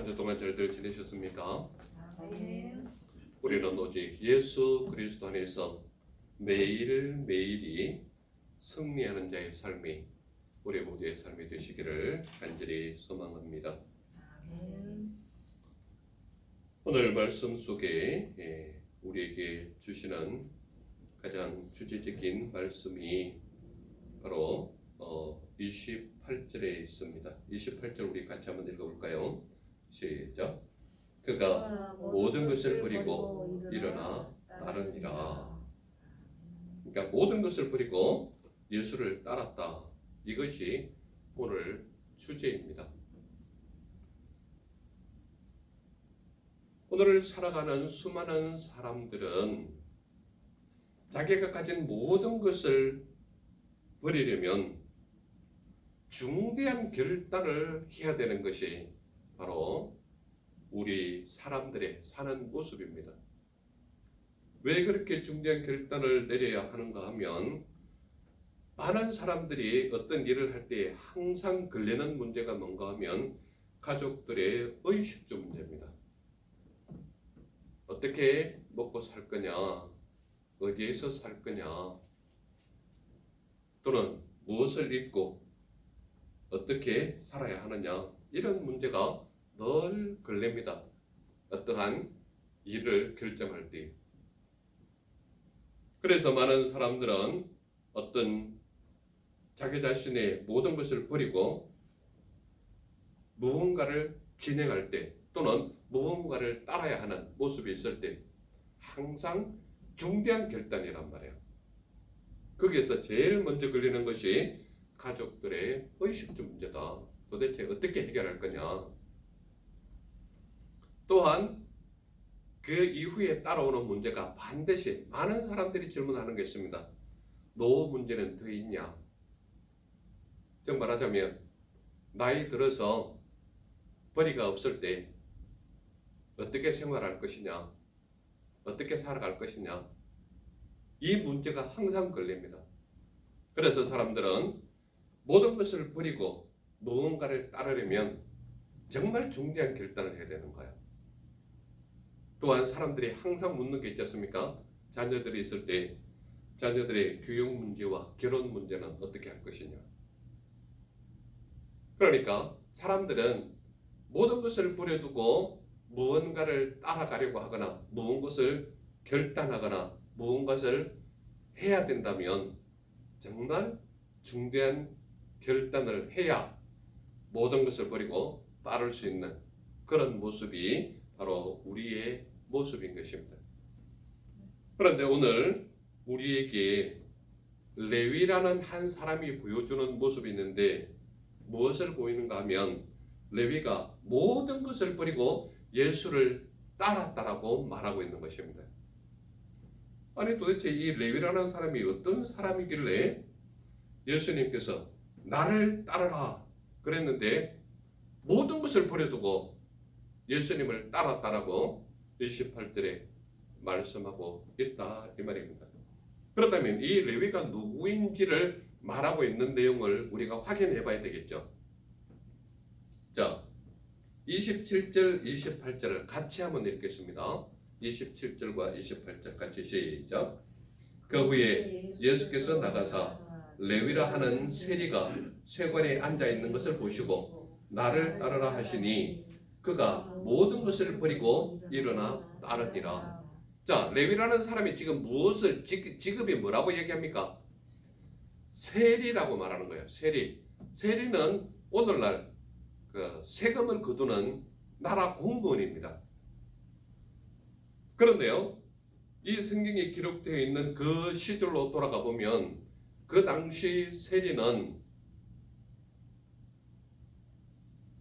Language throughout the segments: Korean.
한 주 동안 잘들 지내셨습니까? 아멘. 우리는 오직 예수 그리스도 안에서 매일매일이 승리하는 자의 삶이 우리 모두의 삶이 되시기를 간절히 소망합니다. 아멘. 오늘 말씀 속에 우리에게 주시는 가장 주제적인 말씀이 바로 28절에 있습니다. 28절 우리 같이 한번 읽어볼까요? 시작. 그가 모든 것을 버리고 일어나 따르니라. 그러니까 모든 것을 버리고 예수를 따랐다. 이것이 오늘 주제입니다. 오늘 살아가는 수많은 사람들은 자기가 가진 모든 것을 버리려면 중대한 결단을 해야 되는 것이 바로 우리 사람들의 사는 모습입니다. 왜 그렇게 중대한 결단을 내려야 하는가 하면 많은 사람들이 어떤 일을 할 때 항상 걸리는 문제가 뭔가 하면 가족들의 의식주 문제입니다. 어떻게 먹고 살 거냐, 어디에서 살 거냐, 또는 무엇을 입고 어떻게 살아야 하느냐, 이런 문제가 늘 걸립니다. 어떠한 일을 결정할 때. 그래서 많은 사람들은 어떤 자기 자신의 모든 것을 버리고 무언가를 진행할 때 또는 무언가를 따라야 하는 모습이 있을 때 항상 중대한 결단이란 말이에요. 거기에서 제일 먼저 걸리는 것이 가족들의 의식주 문제다. 도대체 어떻게 해결할 거냐. 또한 그 이후에 따라오는 문제가 반드시 많은 사람들이 질문하는 게 있습니다. 노후 문제는 더 있냐? 즉 말하자면 나이 들어서 벌이가 없을 때 어떻게 생활할 것이냐? 어떻게 살아갈 것이냐? 이 문제가 항상 걸립니다. 그래서 사람들은 모든 것을 버리고 무언가를 따르려면 정말 중대한 결단을 해야 되는 거예요. 또한 사람들이 항상 묻는 게 있지 않습니까? 자녀들이 있을 때 자녀들의 교육 문제와 결혼 문제는 어떻게 할 것이냐. 그러니까 사람들은 모든 것을 버려두고 무언가를 따라가려고 하거나 무엇을 결단하거나 무엇을 해야 된다면 정말 중대한 결단을 해야 모든 것을 버리고 따를 수 있는 그런 모습이 바로 우리의 모습인 것입니다. 그런데 오늘 우리에게 레위라는 한 사람이 보여주는 모습이 있는데 무엇을 보이는가 하면 레위가 모든 것을 버리고 예수를 따랐다라고 말하고 있는 것입니다. 아니 도대체 이 레위라는 사람이 어떤 사람이길래 예수님께서 나를 따르라 그랬는데 모든 것을 버려두고 예수님을 따랐다라고 28절에 말씀하고 있다 이 말입니다. 그렇다면 이 레위가 누구인지를 말하고 있는 내용을 우리가 확인해 봐야 되겠죠. 자, 27절, 28절을 같이 한번 읽겠습니다. 27절과 28절 같이 시작. 그 후에 예수께서 나가사 레위라 하는 세리가 쇠관에 앉아 있는 것을 보시고 나를 따르라 하시니 그가 모든 것을 버리고 일어나 따르니라. 자, 레위라는 사람이 지금 무엇을 직업이 뭐라고 얘기합니까? 세리라고 말하는 거예요. 세리. 세리는 오늘날 그 세금을 거두는 나라 공무원입니다. 그런데요, 이 성경에 기록되어 있는 그 시절로 돌아가 보면 그 당시 세리는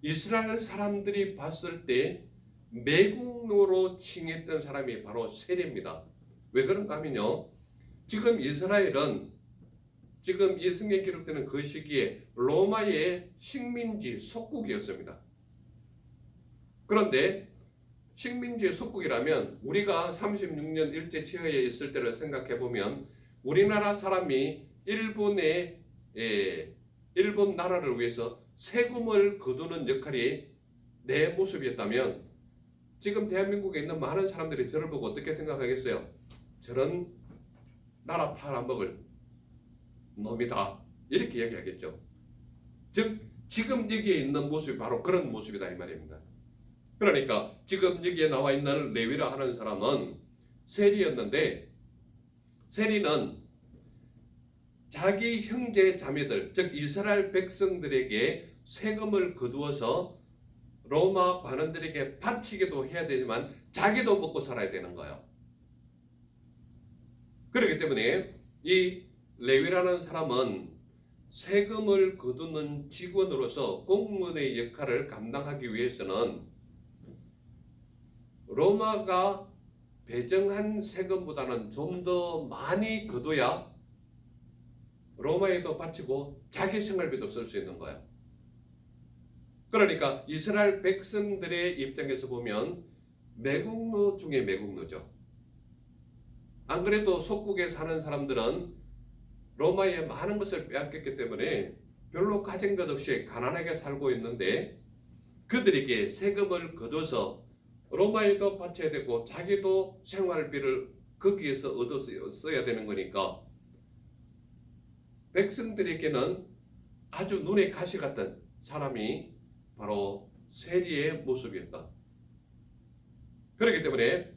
이스라엘 사람들이 봤을 때 매국노로 칭했던 사람이 바로 세리입니다. 왜 그런가 하면요, 지금 이스라엘은 지금 이 성경에 기록되는 그 시기에 로마의 식민지 속국이었습니다. 그런데 식민지 속국이라면 우리가 36년 일제 치하에 있을 때를 생각해 보면 우리나라 사람이 일본 나라를 위해서 세금을 거두는 역할이 내 모습이었다면 지금 대한민국에 있는 많은 사람들이 저를 보고 어떻게 생각하겠어요? 저런 나라 팔아먹을 놈이다 이렇게 얘기하겠죠. 즉 지금 여기에 있는 모습이 바로 그런 모습이다 이 말입니다. 그러니까 지금 여기에 나와 있는 레위라 하는 사람은 세리였는데 세리는 자기 형제 자매들 즉 이스라엘 백성들에게 세금을 거두어서 로마 관원들에게 바치기도 해야 되지만 자기도 먹고 살아야 되는 거예요. 그렇기 때문에 이 레위라는 사람은 세금을 거두는 직원으로서 공무원의 역할을 감당하기 위해서는 로마가 배정한 세금보다는 좀 더 많이 거둬야 로마에도 바치고 자기 생활비도 쓸 수 있는 거예요. 그러니까 이스라엘 백성들의 입장에서 보면 매국노 중에 매국노죠. 안 그래도 속국에 사는 사람들은 로마의 많은 것을 빼앗겼기 때문에 별로 가진 것 없이 가난하게 살고 있는데 그들에게 세금을 거둬서 로마에도 바쳐야 되고 자기도 생활비를 거기에서 얻어 써야 되는 거니까 백성들에게는 아주 눈에 가시 같던 사람이 바로 세리의 모습이었다. 그렇기 때문에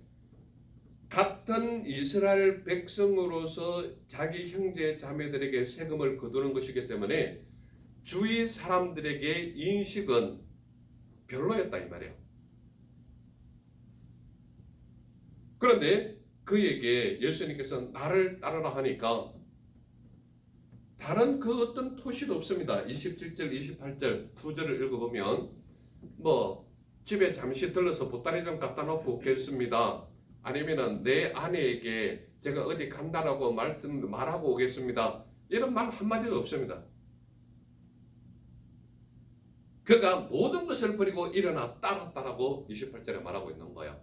같은 이스라엘 백성으로서 자기 형제 자매들에게 세금을 거두는 것이기 때문에 주위 사람들에게 인식은 별로였다 이 말이에요. 그런데 그에게 예수님께서 나를 따르라 하니까 다른 그 어떤 토시도 없습니다. 27절, 28절 두 절을 읽어보면 뭐 집에 잠시 들러서 보따리 좀 갖다 놓고 오겠습니다. 아니면은 내 아내에게 제가 어디 간다라고 말하고 오겠습니다. 이런 말 한마디도 없습니다. 그가 모든 것을 버리고 일어나 따랐다라고 28절에 말하고 있는 거예요.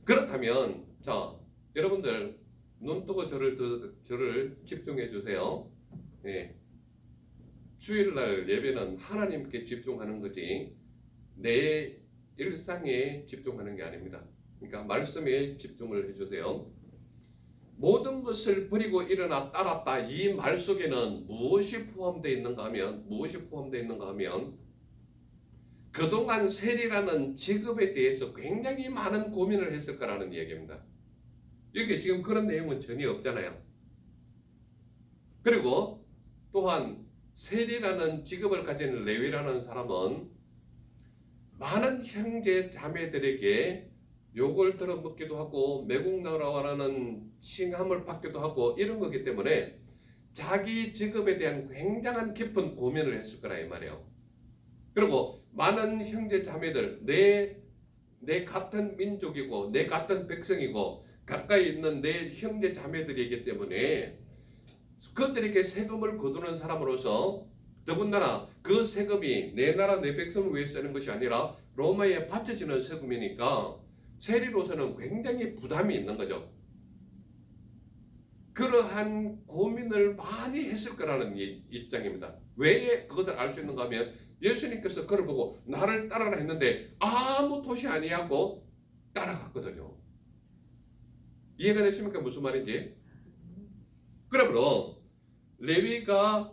그렇다면 자 여러분들 눈 뜨고 저를 집중해 주세요. 예. 주일날 예배는 하나님께 집중하는 거지 내 일상에 집중하는 게 아닙니다. 그러니까 말씀에 집중을 해주세요. 모든 것을 버리고 일어나 따랐다 이 말 속에는 무엇이 포함되어 있는가 하면 그동안 세리라는 직업에 대해서 굉장히 많은 고민을 했을 거라는 얘기입니다. 여기 지금 그런 내용은 전혀 없잖아요. 그리고 또한 세리라는 직업을 가진 레위라는 사람은 많은 형제 자매들에게 욕을 들어먹기도 하고 매국노라는 칭함을 받기도 하고 이런 거기 때문에 자기 직업에 대한 굉장한 깊은 고민을 했을 거라 이 말이에요. 그리고 많은 형제 자매들 내 같은 민족이고 내 같은 백성이고 가까이 있는 내 형제 자매들이기 때문에 그들에게 세금을 거두는 사람으로서 더군다나 그 세금이 내 나라 내 백성을 위해 쓰는 것이 아니라 로마에 바쳐지는 세금이니까 세리로서는 굉장히 부담이 있는 거죠. 그러한 고민을 많이 했을 거라는 입장입니다. 왜 그것을 알 수 있는가 하면 예수님께서 그를 보고 나를 따르라 했는데 아무 토시 아니하고 따라갔거든요. 이해가 되십니까? 무슨 말인지? 그러므로 레위가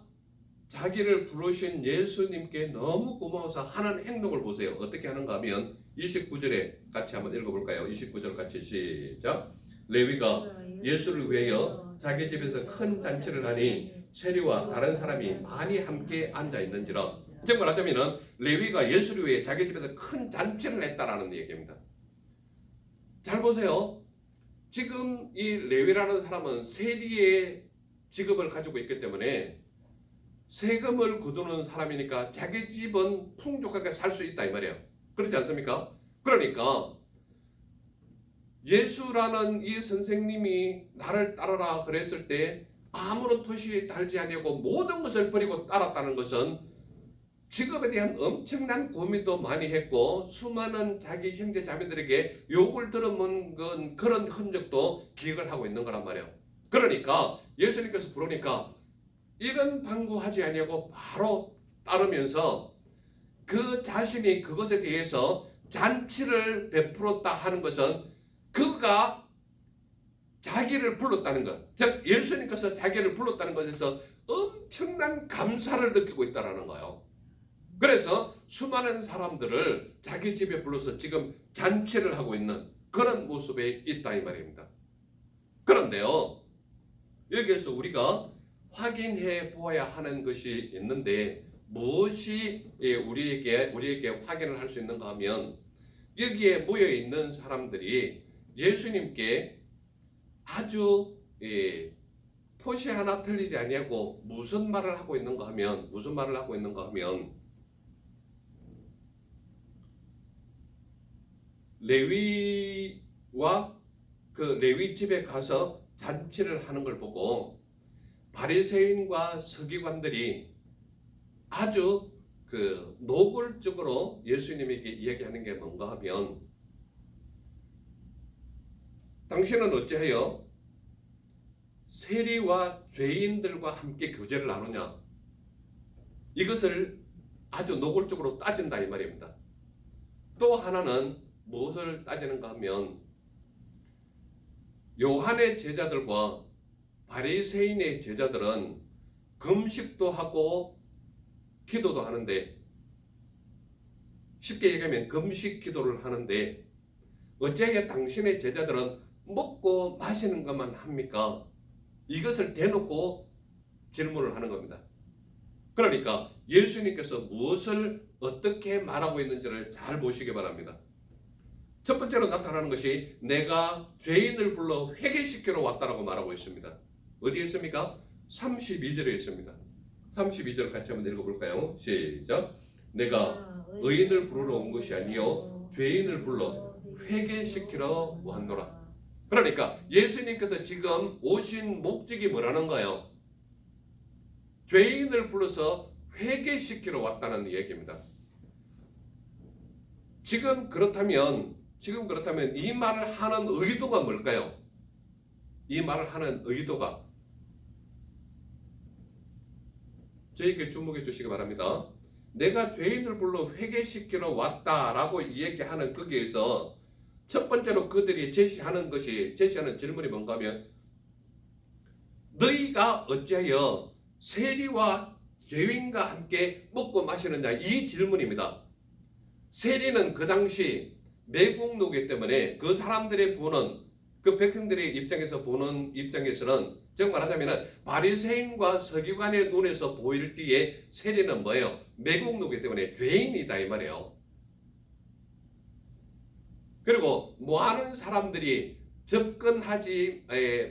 자기를 부르신 예수님께 너무 고마워서 하는 행동을 보세요. 어떻게 하는가 하면 29절에 같이 한번 읽어볼까요? 29절 같이 시작. 레위가 예수를 위하여 자기 집에서 큰 잔치를 하니 세리와 다른 사람이 많이 함께 앉아 있는지라. 즉 말하자면 레위가 예수를 위해 자기 집에서 큰 잔치를 했다라는 얘기입니다. 잘 보세요. 지금 이 레위라는 사람은 세리의 직업을 가지고 있기 때문에 세금을 거두는 사람이니까 자기 집은 풍족하게 살 수 있다 이 말이에요. 그렇지 않습니까? 그러니까 예수라는 이 선생님이 나를 따르라 그랬을 때 아무런 토시 달지 아니하고 모든 것을 버리고 따랐다는 것은 직업에 대한 엄청난 고민도 많이 했고 수많은 자기 형제 자매들에게 욕을 들어먹은 그런 흔적도 기억을 하고 있는 거란 말이에요. 그러니까 예수님께서 부르니까 이런 방구하지 아니하고 바로 따르면서 그 자신이 그것에 대해서 잔치를 베풀었다 하는 것은 그가 자기를 불렀다는 것, 즉 예수님께서 자기를 불렀다는 것에서 엄청난 감사를 느끼고 있다는 거예요. 그래서 수많은 사람들을 자기 집에 불러서 지금 잔치를 하고 있는 그런 모습에 있다 이 말입니다. 그런데요, 여기에서 우리가 확인해 보아야 하는 것이 있는데 무엇이 우리에게 확인을 할 수 있는가 하면 여기에 모여 있는 사람들이 예수님께 아주 토시 하나 틀리지 아니하고 무슨 말을 하고 있는가 하면 레위와 그 레위 집에 가서 잔치를 하는 걸 보고 바리새인과 서기관들이 아주 노골적으로 예수님에게 이야기하는 게 뭔가 하면 당신은 어찌하여 세리와 죄인들과 함께 교제를 나누냐, 이것을 아주 노골적으로 따진다 이 말입니다. 또 하나는 무엇을 따지는가 하면 요한의 제자들과 바리새인의 제자들은 금식도 하고 기도도 하는데, 쉽게 얘기하면 금식 기도를 하는데 어찌하여 당신의 제자들은 먹고 마시는 것만 합니까? 이것을 대놓고 질문을 하는 겁니다. 그러니까 예수님께서 무엇을 어떻게 말하고 있는지를 잘 보시기 바랍니다. 첫 번째로 나타나는 것이 내가 죄인을 불러 회개시키러 왔다라고 말하고 있습니다. 어디에 있습니까? 32절에 있습니다. 32절 같이 한번 읽어볼까요? 시작. 내가 의인을 부르러 온 것이 아니요 죄인을 불러 회개시키러 왔노라. 그러니까 예수님께서 지금 오신 목적이 뭐라는 거예요? 죄인을 불러서 회개시키러 왔다는 얘기입니다. 지금 그렇다면 이 말을 하는 의도가 뭘까요? 이 말을 하는 의도가 저에게 주목해 주시기 바랍니다. 내가 죄인을 불러 회개시키러 왔다라고 얘기하는 거기에서 첫 번째로 그들이 제시하는 질문이 뭔가 하면 너희가 어찌하여 세리와 죄인과 함께 먹고 마시느냐, 이 질문입니다. 세리는 그 당시 매국노기 때문에 그 사람들의 보는, 그 백성들의 입장에서는 즉 말하자면 바리새인과 서기관의 눈에서 보일 때에 세리는 뭐예요? 매국노기 때문에 죄인이다 이 말이에요. 그리고 많은 사람들이 접근하지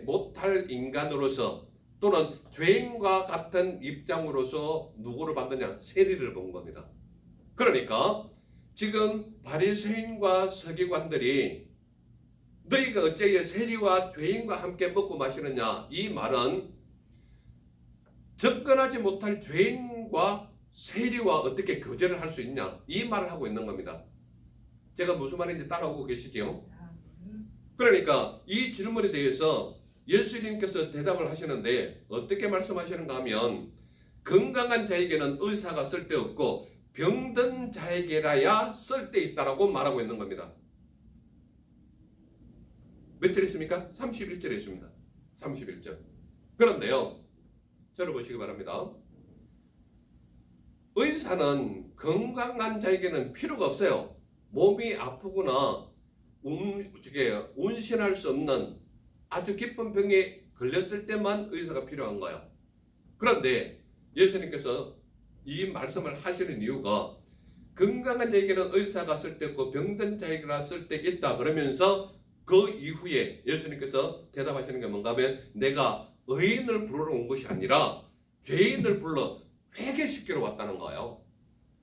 못할 인간으로서 또는 죄인과 같은 입장으로서 누구를 봤느냐? 세리를 본 겁니다. 그러니까 지금 바리새인과 서기관들이 너희가 어찌하여 세리와 죄인과 함께 먹고 마시느냐, 이 말은 접근하지 못할 죄인과 세리와 어떻게 교제를 할 수 있냐, 이 말을 하고 있는 겁니다. 제가 무슨 말인지 따라오고 계시죠? 그러니까 이 질문에 대해서 예수님께서 대답을 하시는데 어떻게 말씀하시는가 하면 건강한 자에게는 의사가 쓸데없고 병든 자에게라야 쓸데있다라고 말하고 있는 겁니다. 몇 절에 있습니까? 31절에 있습니다. 31절. 그런데요, 저를 보시기 바랍니다. 의사는 건강한 자에게는 필요가 없어요. 몸이 아프거나 운신할 수 없는 아주 깊은 병에 걸렸을 때만 의사가 필요한 거예요. 그런데 예수님께서 이 말씀을 하시는 이유가 건강한 자에게는 의사가 쓸데없고 병든 자에게는 쓸데있다 그러면서 그 이후에 예수님께서 대답하시는 게 뭔가 하면 내가 의인을 부르러 온 것이 아니라 죄인을 불러 회개시키러 왔다는 거예요.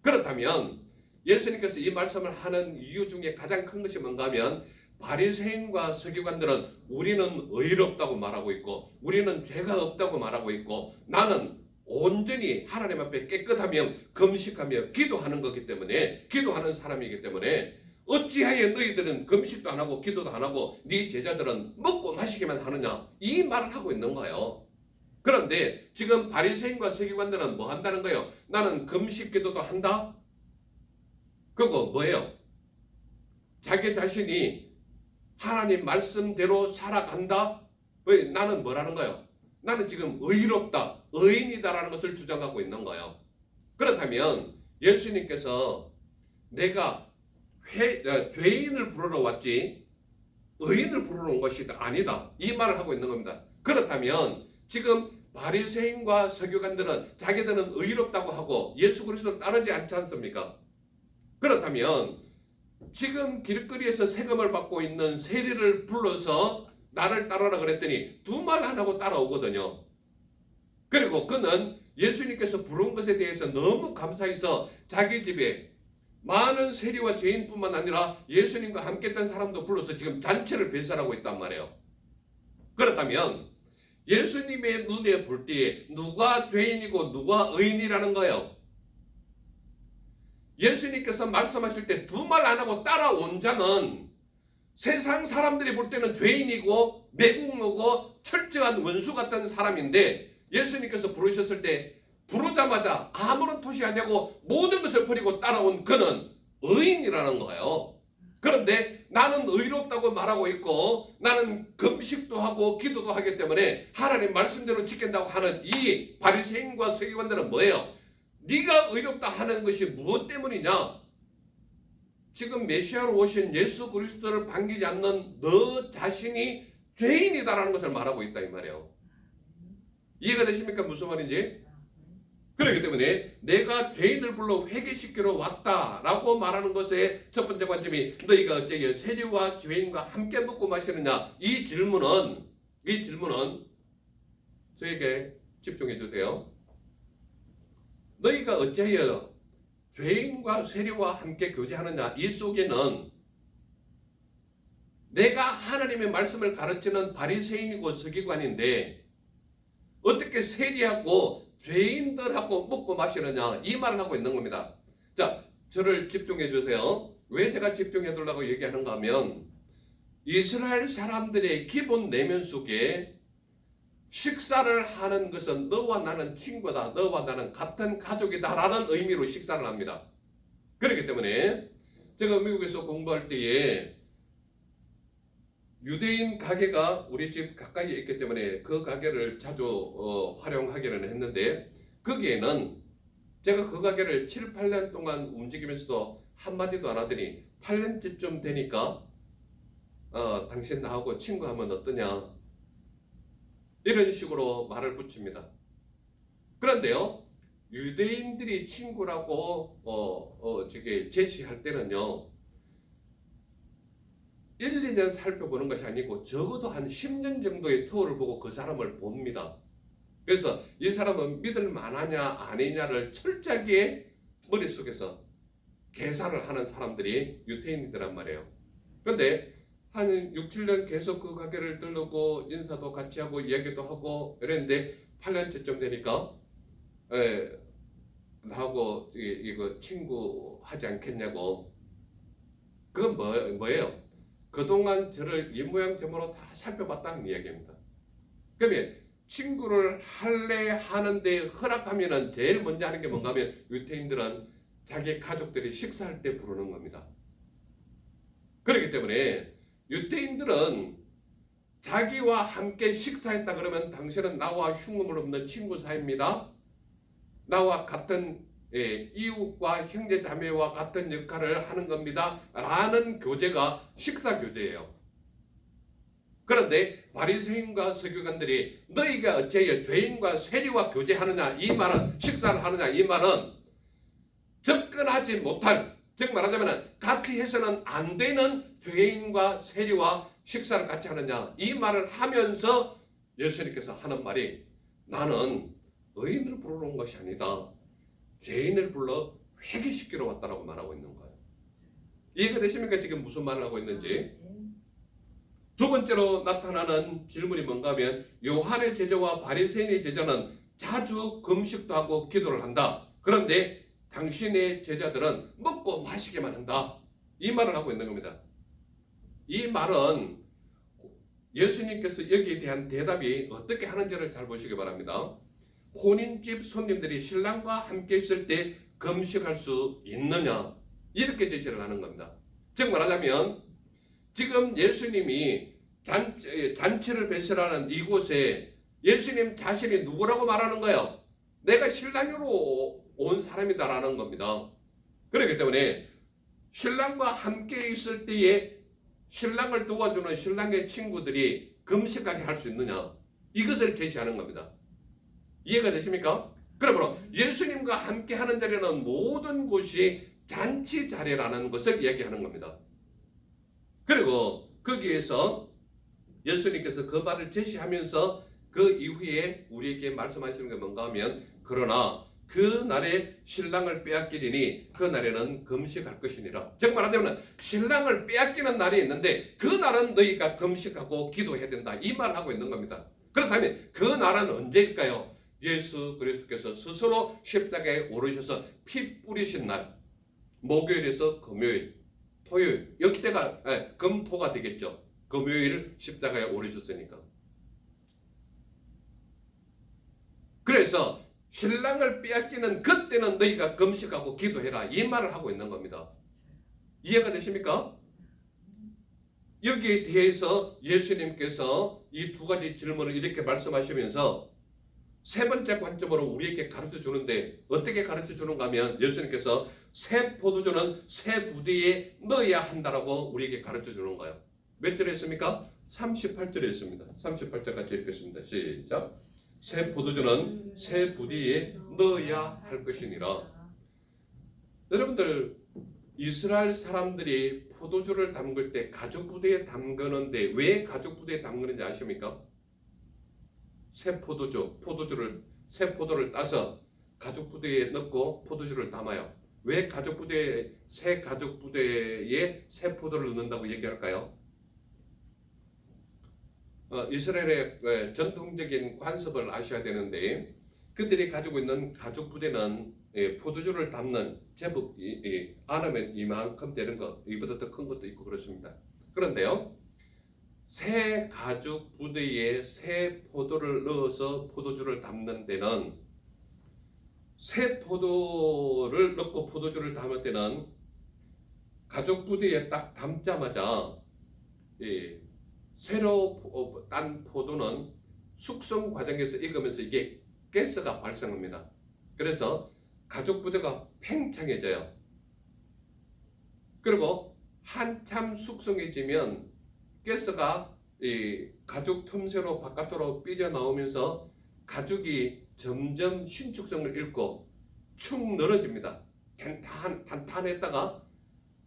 그렇다면 예수님께서 이 말씀을 하는 이유 중에 가장 큰 것이 뭔가 하면 바리새인과 서기관들은 우리는 의롭다고 말하고 있고 우리는 죄가 없다고 말하고 있고 나는 온전히 하나님 앞에 깨끗하며 금식하며 기도하는 거기 때문에 기도하는 사람이기 때문에 어찌하여 너희들은 금식도 안 하고 기도도 안 하고 네 제자들은 먹고 마시기만 하느냐, 이 말을 하고 있는 거예요. 그런데 지금 바리새인과 서기관들은 뭐 한다는 거예요? 나는 금식 기도도 한다, 그거 뭐예요? 자기 자신이 하나님 말씀대로 살아간다? 왜? 나는 뭐라는 거예요? 나는 지금 의롭다, 의인이다라는 것을 주장하고 있는 거예요. 그렇다면 예수님께서 내가 죄인을 부르러 왔지 의인을 부르러 온 것이 아니다, 이 말을 하고 있는 겁니다. 그렇다면 지금 바리새인과 서기관들은 자기들은 의롭다고 하고 예수 그리스도를 따르지 않지 않습니까? 그렇다면 지금 길거리에서 세금을 받고 있는 세리를 불러서 나를 따르라 그랬더니 두 말 안 하고 따라오거든요. 그리고 그는 예수님께서 부른 것에 대해서 너무 감사해서 자기 집에 많은 세리와 죄인뿐만 아니라 예수님과 함께 했던 사람도 불러서 지금 잔치를 배설하고 있단 말이에요. 그렇다면 예수님의 눈에 볼 때에 누가 죄인이고 누가 의인이라는 거예요? 예수님께서 말씀하실 때 두 말 안 하고 따라온 자는 세상 사람들이 볼 때는 죄인이고 매국노고 철저한 원수 같은 사람인데, 예수님께서 부르셨을 때 부르자마자 아무런 토시 아니하고 모든 것을 버리고 따라온 그는 의인이라는 거예요. 그런데 나는 의롭다고 말하고 있고 나는 금식도 하고 기도도 하기 때문에 하나님 말씀대로 지킨다고 하는 이 바리새인과 서기관들은 뭐예요? 네가 의롭다 하는 것이 무엇 때문이냐? 지금 메시아로 오신 예수 그리스도를 반기지 않는 너 자신이 죄인이다라는 것을 말하고 있다 이 말이에요. 이해가 되십니까? 무슨 말인지? 그렇기 때문에 내가 죄인을 불러 회개시키러 왔다라고 말하는 것의 첫 번째 관점이 너희가 어째 세리와 죄인과 함께 먹고 마시느냐? 이 질문은 저에게 집중해 주세요. 너희가 어찌하여 죄인과 세리와 함께 교제하느냐? 이 속에는 내가 하나님의 말씀을 가르치는 바리새인이고 서기관인데 어떻게 세리하고 죄인들하고 먹고 마시느냐? 이 말을 하고 있는 겁니다. 자, 저를 집중해 주세요. 왜 제가 집중해 두려고 얘기하는가 하면 이스라엘 사람들의 기본 내면 속에 식사를 하는 것은 너와 나는 친구다, 너와 나는 같은 가족이다 라는 의미로 식사를 합니다. 그렇기 때문에 제가 미국에서 공부할 때에 유대인 가게가 우리 집 가까이에 있기 때문에 그 가게를 자주 활용하기는 했는데, 거기에는 제가 그 가게를 7, 8년 동안 움직이면서도 한마디도 안 하더니 8년째쯤 되니까 당신 나하고 친구하면 어떠냐 이런 식으로 말을 붙입니다. 그런데요, 유대인들이 친구라고 제시할 때는요 1, 2년 살펴보는 것이 아니고 적어도 한 10년 정도의 터울을 보고 그 사람을 봅니다. 그래서 이 사람은 믿을 만하냐 아니냐를 철저하게 머릿속에서 계산을 하는 사람들이 유대인이란 말이에요. 그런데 한 6, 7년 계속 그 가게를 들르고 인사도 같이 하고 이야기도 하고 이랬는데 8년째쯤 되니까 나하고 이거 친구 하지 않겠냐고. 그건 뭐예요? 그동안 저를 이 모양 저모로 다 살펴봤다는 이야기입니다. 그러면 친구를 할래 하는데 허락하면은 제일 먼저 하는 게 뭔가 하면 유대인들은 자기 가족들이 식사할 때 부르는 겁니다. 그렇기 때문에 유대인들은 자기와 함께 식사했다 그러면 당신은 나와 흉물 없는 친구 사이입니다. 나와 같은 이웃과 형제 자매와 같은 역할을 하는 겁니다 라는 교제가 식사 교제예요. 그런데 바리새인과 서기관들이 너희가 어찌하여 죄인과 세리와 교제하느냐, 이 말은 식사를 하느냐, 이 말은 접근하지 못할, 즉 말하자면 같이 해서는 안 되는 죄인과 세리와 식사를 같이 하느냐, 이 말을 하면서 예수님께서 하는 말이 나는 의인을 부르러 온 것이 아니다, 죄인을 불러 회개시키러 왔다라고 말하고 있는 거예요. 이해가 되십니까? 지금 무슨 말을 하고 있는지. 두 번째로 나타나는 질문이 뭔가 하면 요한의 제자와 바리새인의 제자는 자주 금식도 하고 기도를 한다. 그런데 당신의 제자들은 먹고 마시기만 한다. 이 말을 하고 있는 겁니다. 이 말은 예수님께서 여기에 대한 대답이 어떻게 하는지를 잘 보시기 바랍니다. 혼인집 손님들이 신랑과 함께 있을 때 금식할 수 있느냐? 이렇게 제시를 하는 겁니다. 즉 말하자면 지금 예수님이 잔치를 배설하는 이곳에 예수님 자신이 누구라고 말하는 거예요? 내가 신랑으로 온 사람이다라는 겁니다. 그렇기 때문에 신랑과 함께 있을 때에 신랑을 도와주는 신랑의 친구들이 금식하게 할 수 있느냐, 이것을 제시하는 겁니다. 이해가 되십니까? 그러므로 예수님과 함께 하는 자리는 모든 곳이 잔치 자리라는 것을 얘기하는 겁니다. 그리고 거기에서 예수님께서 그 말을 제시하면서 그 이후에 우리에게 말씀하시는 게 뭔가 하면, 그러나 그 날에 신랑을 빼앗기리니 그 날에는 금식할 것이니라. 즉 말하자면 신랑을 빼앗기는 날이 있는데 그 날은 너희가 금식하고 기도해야 된다, 이 말을 하고 있는 겁니다. 그렇다면 그 날은 언제일까요? 예수 그리스도께서 스스로 십자가에 오르셔서 피 뿌리신 날, 목요일에서 금요일, 토요일, 여기때가 금토가 되겠죠. 금요일 십자가에 오르셨으니까. 그래서 신랑을 빼앗기는 그때는 너희가 금식하고 기도해라, 이 말을 하고 있는 겁니다. 이해가 되십니까? 여기에 대해서 예수님께서 이 두 가지 질문을 이렇게 말씀하시면서 세 번째 관점으로 우리에게 가르쳐 주는데, 어떻게 가르쳐 주는가 하면 예수님께서 새 포도주는 새 부대에 넣어야 한다라고 우리에게 가르쳐 주는 거예요. 몇 절에 했습니까? 38절에 했습니다. 38절 같이 읽겠습니다. 시작. 새 포도주는 새 부대에 넣어야 할 것이니라. 여러분들, 이스라엘 사람들이 포도주를 담글 때 가죽 부대에 담그는데 왜 가죽 부대에 담그는지 아십니까? 새 새 포도를 따서 가죽 부대에 넣고 포도주를 담아요. 왜 새 가죽 부대에 새 포도를 넣는다고 얘기할까요? 이스라엘의 전통적인 관습을 아셔야 되는데, 그들이 가지고 있는 가죽 부대는 포도주를 담는 제법 안으면 이만큼 되는 것, 이보다 더 큰 것도 있고 그렇습니다. 그런데요, 새 가죽 부대에 새 포도를 넣어서 포도주를 담는 데는, 새 포도를 넣고 포도주를 담을 때는 가죽 부대에 딱 담자마자 새로 딴 포도는 숙성 과정에서 익으면서 이게 가스가 발생합니다. 그래서 가죽 부대가 팽창해져요. 그리고 한참 숙성해지면 가스가 이 가죽 틈새로 바깥으로 삐져나오면서 가죽이 점점 신축성을 잃고 축 늘어집니다. 탄탄했다가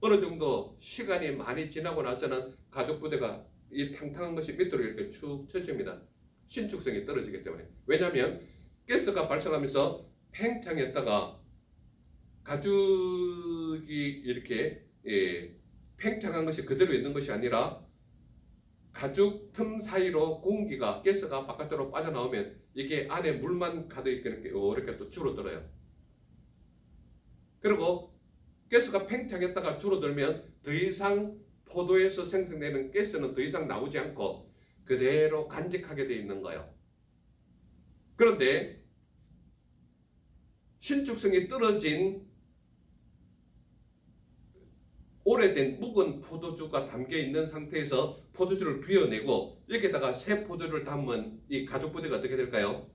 어느 정도 시간이 많이 지나고 나서는 가죽 부대가 이 탕탕한 것이 밑으로 이렇게 축 처집니다. 신축성이 떨어지기 때문에. 왜냐하면 가스가 발생하면서 팽창했다가 가죽이 이렇게 팽창한 것이 그대로 있는 것이 아니라 가죽 틈 사이로 공기가, 가스가 바깥으로 빠져나오면 이게 안에 물만 가득 있게 이렇게 또 줄어들어요. 그리고 가스가 팽창했다가 줄어들면 더 이상 포도에서 생성되는 가스는 더 이상 나오지 않고 그대로 간직하게 되어 있는 거예요. 그런데 신축성이 떨어진 오래된 묵은 포도주가 담겨 있는 상태에서 포도주를 비워내고 여기다가 새 포도주를 담은 이 가죽 부대가 어떻게 될까요?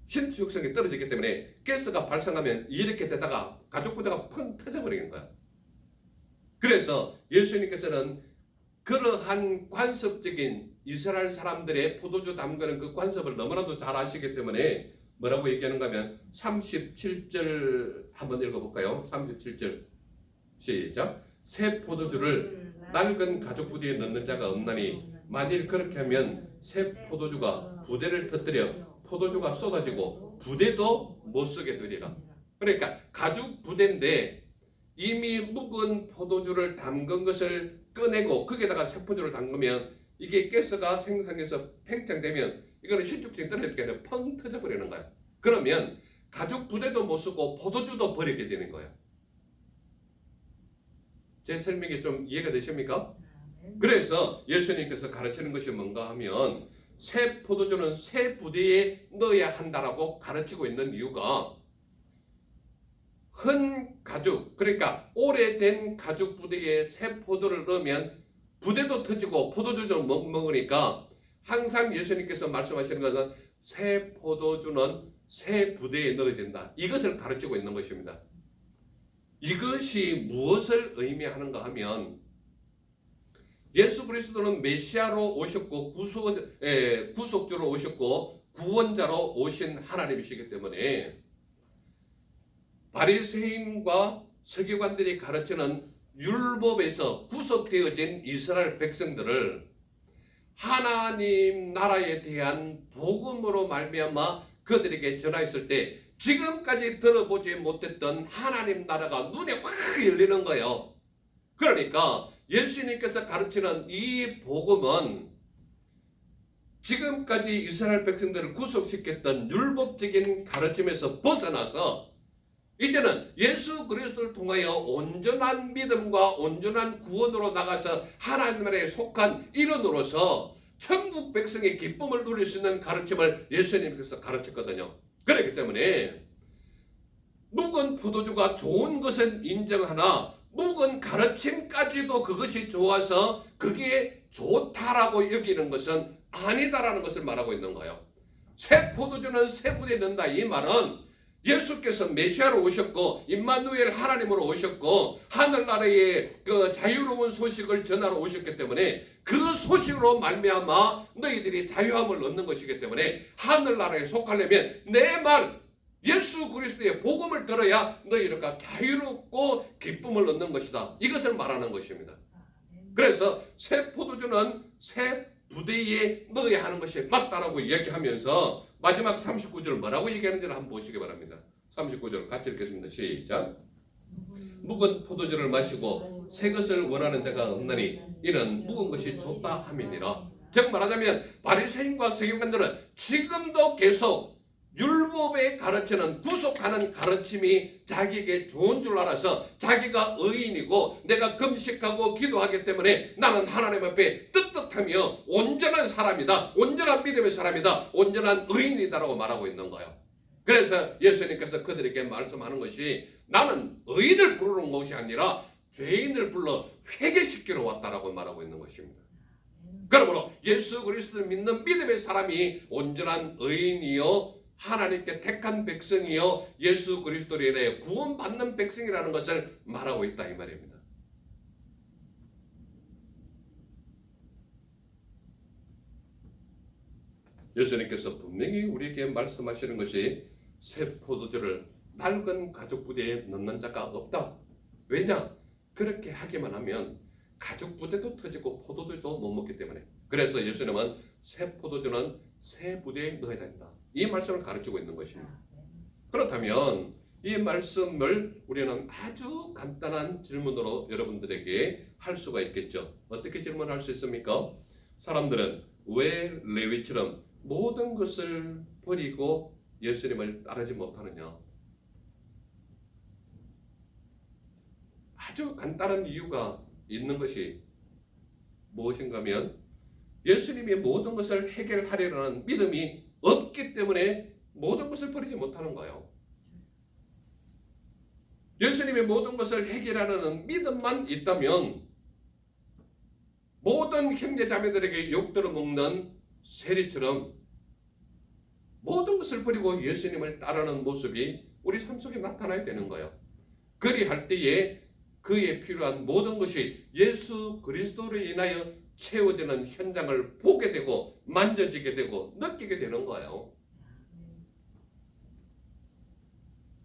신축성이 떨어지기 때문에 가스가 발생하면 이렇게 되다가 가죽 부대가 펑 터져버리는 거야. 그래서 예수님께서는 그러한 관습적인 이스라엘 사람들의 포도주 담그는 그 관습을 너무나도 잘 아시기 때문에 뭐라고 얘기하는가 하면 37절 한번 읽어볼까요? 37절 시작. 새 포도주를 낡은 가죽 부대에 넣는 자가 없나니 만일 그렇게 하면 새 포도주가 부대를 터뜨려 포도주가 쏟아지고 부대도 못 쓰게 되리라. 그러니까 가죽 부대인데 이미 묵은 포도주를 담근 것을 꺼내고 거기에다가 새 포도주를 담그면 이게 가스가 생성해서 팽창되면 이거는 신축성이 떨어지게 되면 펑 터져버리는 거야. 그러면 가죽 부대도 못 쓰고 포도주도 버리게 되는 거야. 제 설명이 좀 이해가 되십니까? 그래서 예수님께서 가르치는 것이 뭔가 하면 새 포도주는 새 부대에 넣어야 한다라고 가르치고 있는 이유가 흔 가죽, 그러니까 오래된 가죽 부대에 새 포도를 넣으면 부대도 터지고 포도주도 먹으니까 항상 예수님께서 말씀하시는 것은 새 포도주는 새 부대에 넣어야 된다. 이것을 가르치고 있는 것입니다. 이것이 무엇을 의미하는가 하면 예수 그리스도는 메시아로 오셨고 구속주로 오셨고 구원자로 오신 하나님이시기 때문에 바리새인과 서기관들이 가르치는 율법에서 구속되어진 이스라엘 백성들을 하나님 나라에 대한 복음으로 말미암아 그들에게 전하였을 때 지금까지 들어보지 못했던 하나님 나라가 눈에 확 열리는 거예요. 그러니까 예수님께서 가르치는 이 복음은 지금까지 이스라엘 백성들을 구속시켰던 율법적인 가르침에서 벗어나서 이제는 예수 그리스도를 통하여 온전한 믿음과 온전한 구원으로 나가서 하나님 나라에 속한 일원으로서 천국 백성의 기쁨을 누릴 수 있는 가르침을 예수님께서 가르쳤거든요. 그렇기 때문에 묵은 포도주가 좋은 것은 인정하나 묵은 가르침까지도 그것이 좋아서 그게 좋다라고 여기는 것은 아니다라는 것을 말하고 있는 거예요. 새 포도주는 새 부대에 넣는다. 이 말은 예수께서 메시아로 오셨고 임마누엘 하나님으로 오셨고 하늘나라의 그 자유로운 소식을 전하러 오셨기 때문에 그 소식으로 말미암아 너희들이 자유함을 얻는 것이기 때문에 하늘나라에 속하려면 내 말 예수 그리스도의 복음을 들어야 너희가 자유롭고 기쁨을 얻는 것이다. 이것을 말하는 것입니다. 그래서 새 포도주는 새 부대에 넣어야 하는 것이 맞다라고 이야기하면서 마지막 39절 뭐라고 얘기하는지를 한번 보시기 바랍니다. 39절 같이 읽겠습니다. 시작. 묵은 포도주를 마시고 새 것을 원하는 자가 없나니 이는 묵은 것이 좋다 함이니라. 즉 말하자면 바리새인과 서기관들은 지금도 계속 율법에 가르치는 구속하는 가르침이 자기에게 좋은 줄 알아서 자기가 의인이고 내가 금식하고 기도하기 때문에 나는 하나님 앞에 떳떳하며 온전한 사람이다. 온전한 믿음의 사람이다. 온전한 의인이다라고 말하고 있는 거예요. 그래서 예수님께서 그들에게 말씀하는 것이 나는 의인을 부르는 것이 아니라 죄인을 불러 회개시키러 왔다라고 말하고 있는 것입니다. 그러므로 예수 그리스도를 믿는 믿음의 사람이 온전한 의인이요 하나님께 택한 백성이요 예수 그리스도로 인해 구원받는 백성이라는 것을 말하고 있다 이 말입니다. 예수님께서 분명히 우리에게 말씀하시는 것이 새 포도주를 낡은 가죽 부대에 넣는 자가 없다. 왜냐? 그렇게 하기만 하면 가죽 부대도 터지고 포도주도 못 먹기 때문에. 그래서 예수님은 새 포도주는 새 부대에 넣어야 된다. 이 말씀을 가르치고 있는 것입니다. 그렇다면 이 말씀을 우리는 아주 간단한 질문으로 여러분들에게 할 수가 있겠죠. 어떻게 질문할 수 있습니까? 사람들은 왜 레위처럼 모든 것을 버리고 예수님을 따르지 못하느냐? 아주 간단한 이유가 있는 것이 무엇인가 하면 예수님이 모든 것을 해결하려는 믿음이 없기 때문에 모든 것을 버리지 못하는 거예요. 예수님이 모든 것을 해결하려는 믿음만 있다면 모든 형제자매들에게 욕 들어먹는 세리처럼 모든 것을 버리고 예수님을 따르는 모습이 우리 삶 속에 나타나야 되는 거예요. 그리할 때에 그에 필요한 모든 것이 예수 그리스도로 인하여 채워지는 현장을 보게 되고 만져지게 되고 느끼게 되는 거예요.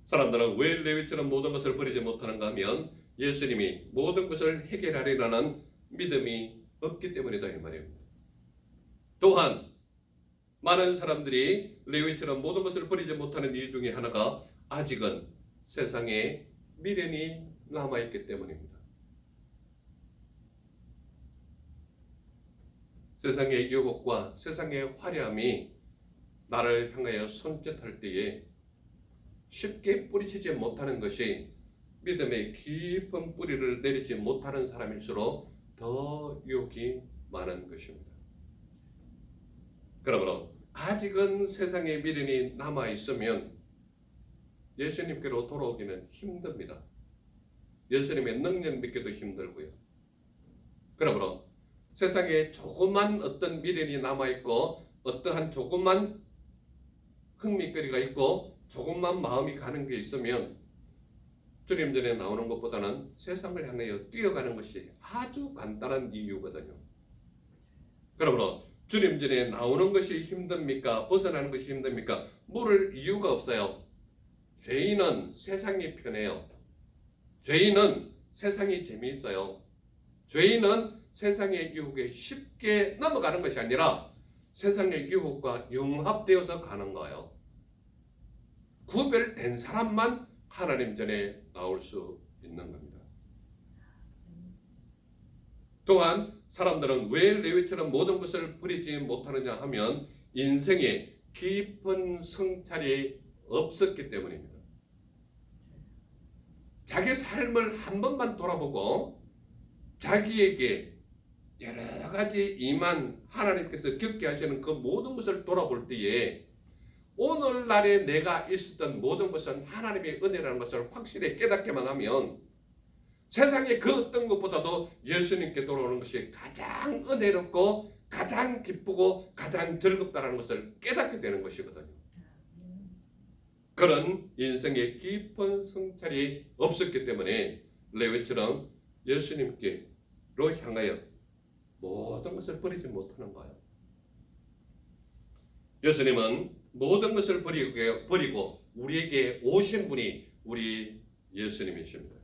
사람들은 왜 레위처럼 모든 것을 버리지 못하는가 하면 예수님이 모든 것을 해결하리라는 믿음이 없기 때문이다 이 말입니다. 또한 많은 사람들이 레위처럼 모든 것을 버리지 못하는 이유 중에 하나가 아직은 세상에 미련이 남아있기 때문입니다. 세상의 유혹과 세상의 화려함이 나를 향하여 손짓할 때에 쉽게 뿌리치지 못하는 것이 믿음의 깊은 뿌리를 내리지 못하는 사람일수록 더 유혹이 많은 것입니다. 그러므로 아직은 세상의 미련이 남아있으면 예수님께로 돌아오기는 힘듭니다. 예수님의 능력 믿기도 힘들고요. 그러므로 세상에 조그만 어떤 미련이 남아있고 어떠한 조그만 흥미거리가 있고 조금만 마음이 가는 게 있으면 주님 전에 나오는 것보다는 세상을 향하여 뛰어가는 것이 아주 간단한 이유거든요. 그러므로 주님 전에 나오는 것이 힘듭니까? 벗어나는 것이 힘듭니까? 물을 이유가 없어요. 죄인은 세상이 편해요. 죄인은 세상이 재미있어요. 죄인은 세상의 유혹에 쉽게 넘어가는 것이 아니라 세상의 유혹과 융합되어서 가는 거예요. 구별된 사람만 하나님 전에 나올 수 있는 겁니다. 또한 사람들은 왜 레위처럼 모든 것을 버리지 못하느냐 하면 인생에 깊은 성찰이 없었기 때문입니다. 자기 삶을 한 번만 돌아보고 자기에게 여러 가지 임한 하나님께서 겪게 하시는 그 모든 것을 돌아볼 때에 오늘날에 내가 있었던 모든 것은 하나님의 은혜라는 것을 확실히 깨닫게만 하면 세상에 그 어떤 것보다도 예수님께 돌아오는 것이 가장 은혜롭고 가장 기쁘고 가장 즐겁다는 것을 깨닫게 되는 것이거든요. 그런 인생의 깊은 성찰이 없었기 때문에 레위처럼 예수님께로 향하여 모든 것을 버리지 못하는 거예요. 예수님은 모든 것을 버리고 우리에게 오신 분이 우리 예수님이십니다.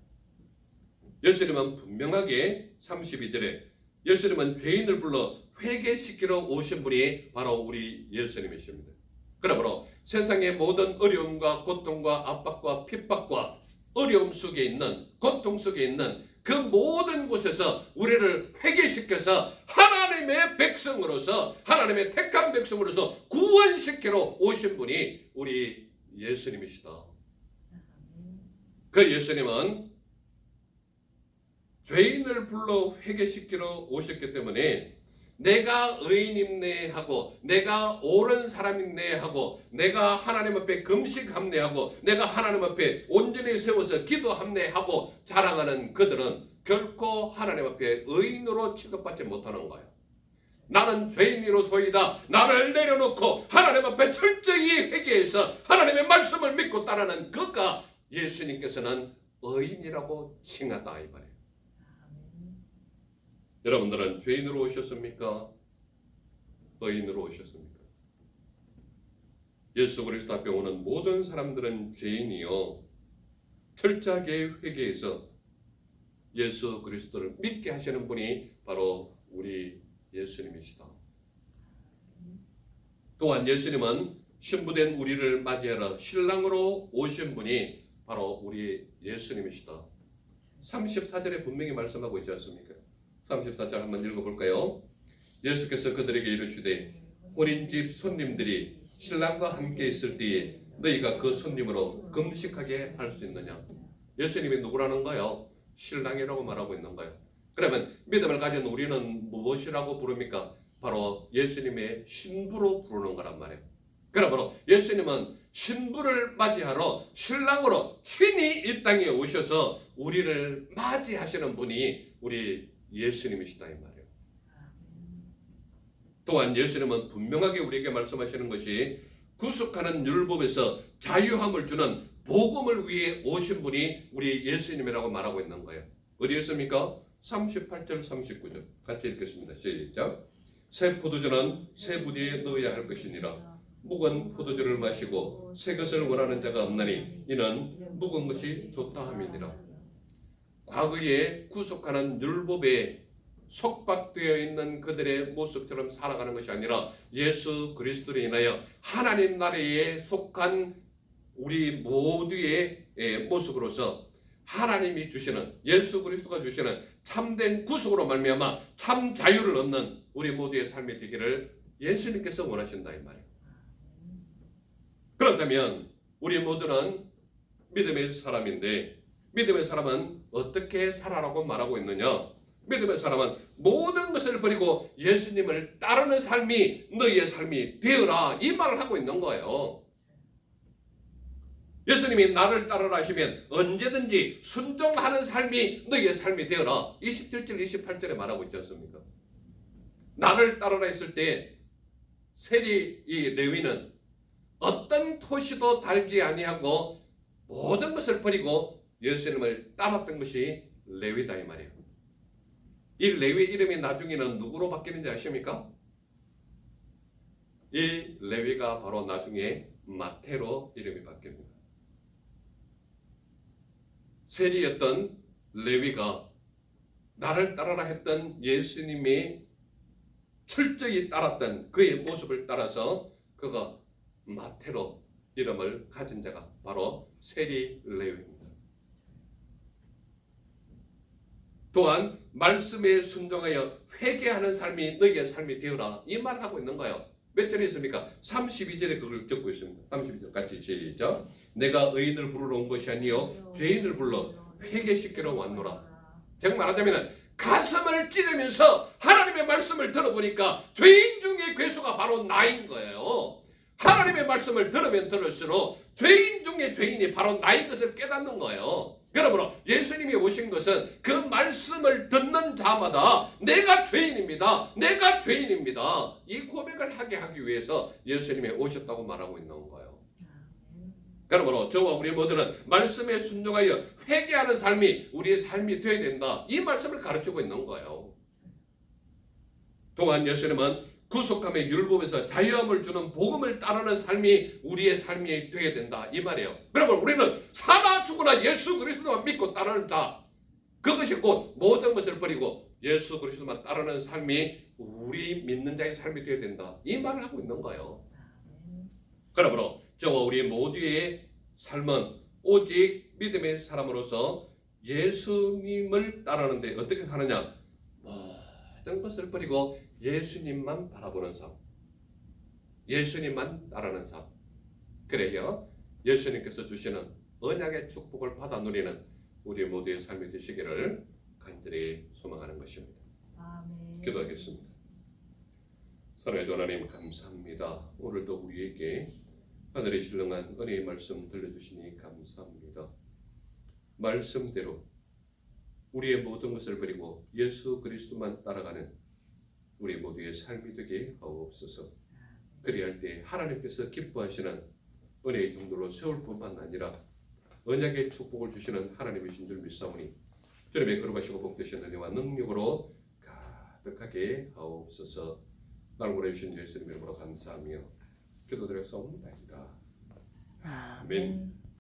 예수님은 분명하게 32절에 예수님은 죄인을 불러 회개시키러 오신 분이 바로 우리 예수님이십니다. 그러므로 세상의 모든 어려움과 고통과 압박과 핍박과 어려움 속에 있는 고통 속에 있는 그 모든 곳에서 우리를 회개시켜서 하나님의 백성으로서 하나님의 택한 백성으로서 구원시키러 오신 분이 우리 예수님이시다. 그 예수님은 죄인을 불러 회개시키러 오셨기 때문에 내가 의인임네 하고 내가 옳은 사람임네 하고 내가 하나님 앞에 금식함네 하고 내가 하나님 앞에 온전히 세워서 기도함네 하고 자랑하는 그들은 결코 하나님 앞에 의인으로 취급받지 못하는 거예요. 나는 죄인이로소이다. 나를 내려놓고 하나님 앞에 철저히 회개해서 하나님의 말씀을 믿고 따르는 그가 예수님께서는 의인이라고 칭하다 이 말이에요. 여러분들은 죄인으로 오셨습니까? 의인으로 오셨습니까? 예수 그리스도 앞에 오는 모든 사람들은 죄인이요 철저하게 회개해서 예수 그리스도를 믿게 하시는 분이 바로 우리 예수님이시다. 또한 예수님은 신부된 우리를 맞이하러 신랑으로 오신 분이 바로 우리 예수님이시다. 34절에 분명히 말씀하고 있지 않습니까? 34절 한번 읽어볼까요? 예수께서 그들에게 이르시되 혼인집 손님들이 신랑과 함께 있을 때에 너희가 그 손님으로 금식하게 할 수 있느냐? 예수님이 누구라는 거예요? 신랑이라고 말하고 있는 거예요. 그러면 믿음을 가진 우리는 무엇이라고 부릅니까? 바로 예수님의 신부로 부르는 거란 말이에요. 그러므로 예수님은 신부를 맞이하러 신랑으로 친히 이 땅에 오셔서 우리를 맞이하시는 분이 우리 예수님이시다 이 말이에요. 또한 예수님은 분명하게 우리에게 말씀하시는 것이 구속하는 율법에서 자유함을 주는 복음을 위해 오신 분이 우리 예수님이라고 말하고 있는 거예요. 어디에 있습니까? 38절 39절 같이 읽겠습니다. 시작. 새 포도주는 새 부디에 넣어야 할 것이니라. 묵은 포도주를 마시고 새 것을 원하는 자가 없나니 이는 묵은 것이 좋다 함이니라. 과거에 구속하는 율법에 속박되어 있는 그들의 모습처럼 살아가는 것이 아니라 예수 그리스도로 인하여 하나님 나라에 속한 우리 모두의 모습으로서 하나님이 주시는 예수 그리스도가 주시는 참된 구속으로 말미암아 참 자유를 얻는 우리 모두의 삶이 되기를 예수님께서 원하신다 이 말이에요. 그렇다면 우리 모두는 믿음의 사람인데 믿음의 사람은 어떻게 살아라고 말하고 있느냐? 믿음의 사람은 모든 것을 버리고 예수님을 따르는 삶이 너희의 삶이 되어라 이 말을 하고 있는 거예요. 예수님이 나를 따르라 하시면 언제든지 순종하는 삶이 너희의 삶이 되어라. 27절 28절에 말하고 있지 않습니까? 나를 따르라 했을 때 세리 이 레위는 어떤 토시도 달지 아니하고 모든 것을 버리고 예수님을 따랐던 것이 레위다 이 말이에요. 이 레위 이름이 나중에는 누구로 바뀌는지 아십니까? 이 레위가 바로 나중에 마태로 이름이 바뀝니다. 세리였던 레위가 나를 따르라 했던 예수님이 철저히 따랐던 그의 모습을 따라서 그가 마태로 이름을 가진 자가 바로 세리 레위입니다. 또한 말씀에 순종하여 회개하는 삶이 너희의 삶이 되어라 이 말을 하고 있는 거예요. 몇 절에 있습니까? 32절에 그걸 적고 있습니다. 32절 같이 시작. 내가 의인을 부르러 온 것이 아니요 죄인을 불러 회개시키러 왔노라. 즉 말하자면 가슴을 찌르면서 하나님의 말씀을 들어보니까 죄인 중에 괴수가 바로 나인 거예요. 하나님의 말씀을 들으면 들을수록 죄인 중에 죄인이 바로 나인 것을 깨닫는 거예요. 그러므로 예수님이 오신 것은 그 말씀을 듣는 자마다 내가 죄인입니다. 내가 죄인입니다. 이 고백을 하기 위해서 예수님이 오셨다고 말하고 있는 거예요. 그러므로 저와 우리 모두는 말씀에 순종하여 회개하는 삶이 우리의 삶이 되어야 된다. 이 말씀을 가르치고 있는 거예요. 또한 예수님은 구속함의 율법에서 자유함을 주는 복음을 따르는 삶이 우리의 삶이 되어야 된다. 이 말이에요. 그러면 우리는 사나 죽으나 예수 그리스도만 믿고 따르는 자. 그것이 곧 모든 것을 버리고 예수 그리스도만 따르는 삶이 우리 믿는 자의 삶이 되어야 된다. 이 말을 하고 있는 거예요. 그러므로 저와 우리 모두의 삶은 오직 믿음의 사람으로서 예수님을 따르는데 어떻게 사느냐? 모든 것을 버리고 예수님만 바라보는 삶, 예수님만 따르는 삶. 그래요 예수님께서 주시는 언약의 축복을 받아 누리는 우리 모두의 삶이 되시기를 간절히 소망하는 것입니다. 아멘. 기도하겠습니다. 사랑의 주 하나님 감사합니다. 오늘도 우리에게 하늘의 신령한 은혜의 말씀 들려주시니 감사합니다. 말씀대로 우리의 모든 것을 버리고 예수 그리스도만 따라가는 우리 모두의 삶이 되게 하옵소서. 그리할 때 하나님께서 기뻐하시는 은혜의 정도로 세울 뿐만 아니라 언약의 축복을 주시는 하나님이신 줄 믿사오니 주님의 거룩하시고 복되신 은혜와 능력으로 가득하게 하옵소서. 나를 보내주신 예수님 이름으로 감사하며 기도드렸사옵나이다. 아멘.